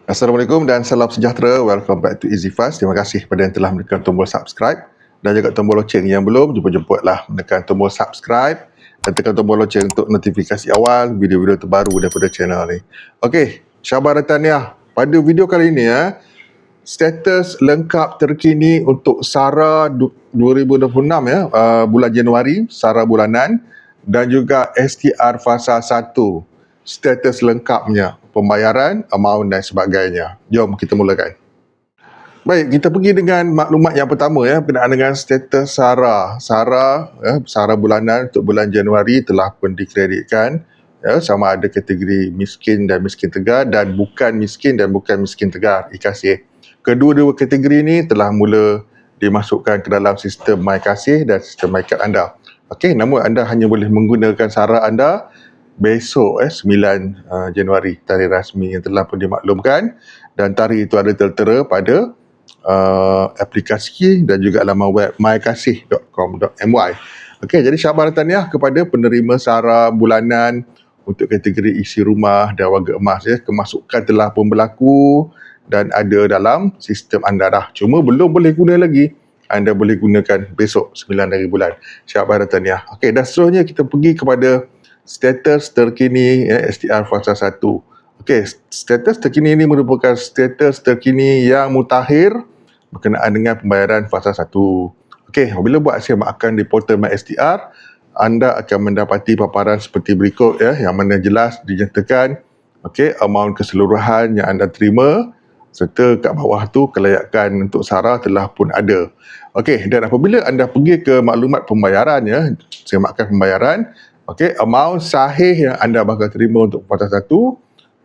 Assalamualaikum dan salam sejahtera. Welcome back to Easy Fast. Terima kasih kepada yang telah menekan tombol subscribe dan juga tombol loceng. Yang belum, jemput-jemputlah menekan tombol subscribe dan tekan tombol loceng untuk notifikasi awal video-video terbaru daripada channel ni. Okey, Syabas dan tahniah. Pada video kali ini status lengkap terkini untuk SARA 2026 bulan Januari, SARA bulanan dan juga STR fasa 1. Status lengkapnya, pembayaran, amount dan sebagainya. Jom kita mulakan. Baik, kita pergi dengan maklumat yang pertama berkenaan dengan status SARA. SARA bulanan untuk bulan Januari telah pun dikreditkan sama ada kategori miskin dan miskin tegar dan bukan miskin tegar. IKasih. Kedua-dua kategori ini telah mula dimasukkan ke dalam sistem MyKasih dan sistem MyKad anda. Okey, namun anda hanya boleh menggunakan SARA anda besok 9 Januari, tarikh rasmi yang telah pun dimaklumkan, dan tarikh itu ada tertera pada aplikasi dan juga laman web mykasih.com.my. Okey, jadi syabas dan tahniah kepada penerima SARA bulanan untuk kategori isi rumah dan warga emas. Kemasukan telah pun berlaku dan ada dalam sistem anda dah. Cuma belum boleh guna lagi. Anda boleh gunakan besok 9 hari bulan. Syabas dan tahniah. Okey, dan seterusnya kita pergi kepada status terkini STR fasa 1. Okey, status terkini ini merupakan status terkini yang mutakhir berkenaan dengan pembayaran fasa 1. Okey, apabila buat sebarkan di portal MySTR, anda akan mendapati paparan seperti berikut yang mana jelas dinyatakan amount keseluruhan yang anda terima serta kat bawah tu kelayakan untuk SARA telah pun ada. Okey, dan apabila anda pergi ke maklumat pembayaran sebarkan pembayaran, amount sahih yang anda bakal terima untuk fasa 1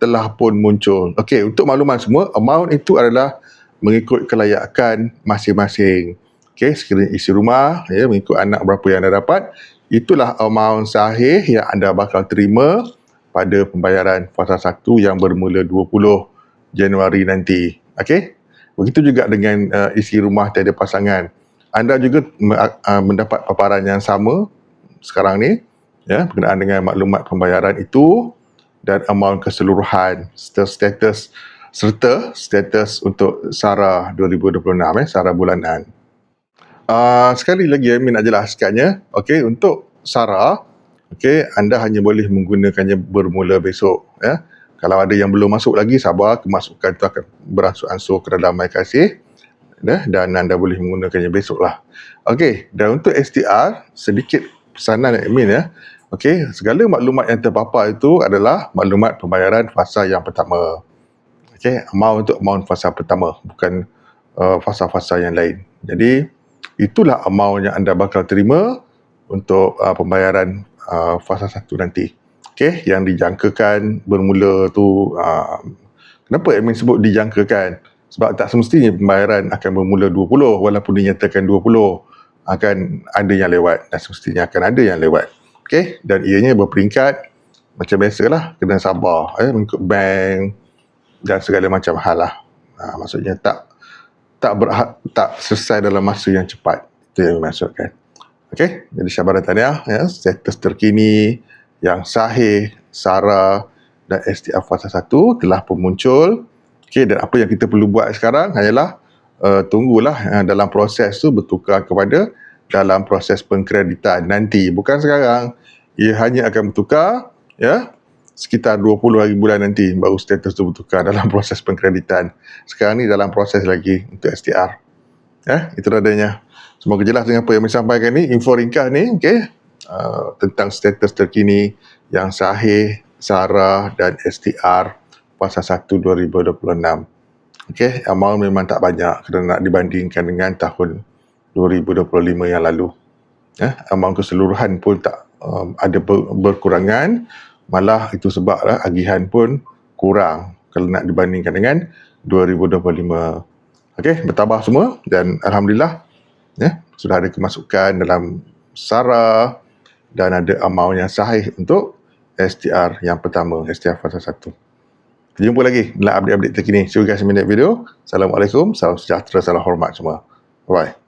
telah pun muncul. Okey, untuk makluman semua, amount itu adalah mengikut kelayakan masing-masing. Okey, sekiranya isi rumah, mengikut anak berapa yang anda dapat, itulah amount sahih yang anda bakal terima pada pembayaran fasa 1 yang bermula 20 Januari nanti. Okey, begitu juga dengan isi rumah tiada pasangan. Anda juga mendapat paparan yang sama sekarang ni, berkenaan dengan maklumat pembayaran itu dan amount keseluruhan serta status untuk SARA 2026 SARA bulanan. Sekali lagi nak jelaskannya, untuk SARA, anda hanya boleh menggunakannya bermula besok. Kalau ada yang belum masuk lagi, sabar, kemasukan itu akan beransur-ansur ke dalam MyKasih dan anda boleh menggunakannya besok lah. Dan untuk STR, sedikit pesanan admin segala maklumat yang terpapar itu adalah maklumat pembayaran fasa yang pertama. Amount fasa pertama, bukan fasa-fasa yang lain. Jadi itulah amount yang anda bakal terima untuk pembayaran fasa 1 nanti. Yang dijangkakan bermula tu, kenapa admin sebut dijangkakan? Sebab tak semestinya pembayaran akan bermula 20 walaupun dinyatakan 20. Akan ada yang lewat dan semestinya akan ada yang lewat. Dan ianya berperingkat macam biasalah, kena sabar mengikut bank dan segala macam hal lah. Maksudnya tak selesai dalam masa yang cepat. Itu yang dimaksudkan. Jadi syabas dan tahniah status terkini yang sahih SARA dan STR fasa 1 telah pun muncul. Dan apa yang kita perlu buat sekarang hanyalah tunggulah dalam proses tu bertukar kepada dalam proses pengkreditan nanti, bukan sekarang. Ia hanya akan bertukar sekitar 20 hari bulan nanti baru status tu bertukar dalam proses pengkreditan. Sekarang ni dalam proses lagi untuk STR. Itu adanya. Semoga jelas dengan apa yang saya sampaikan ni, info ringkas ni tentang status terkini yang sahih SARA dan STR fasa 1 2026. Amount memang tak banyak kerana nak dibandingkan dengan tahun 2025 yang lalu. Amount keseluruhan pun tak ada berkurangan, malah itu sebablah agihan pun kurang kalau nak dibandingkan dengan 2025. Bertambah semua dan alhamdulillah sudah ada kemasukan dalam SARA dan ada amount yang sahih untuk STR yang pertama, STR fasa 1. Jumpa lagi dalam update-update terkini. See you guys in the next video. Assalamualaikum, salam sejahtera, salam hormat semua. Bye.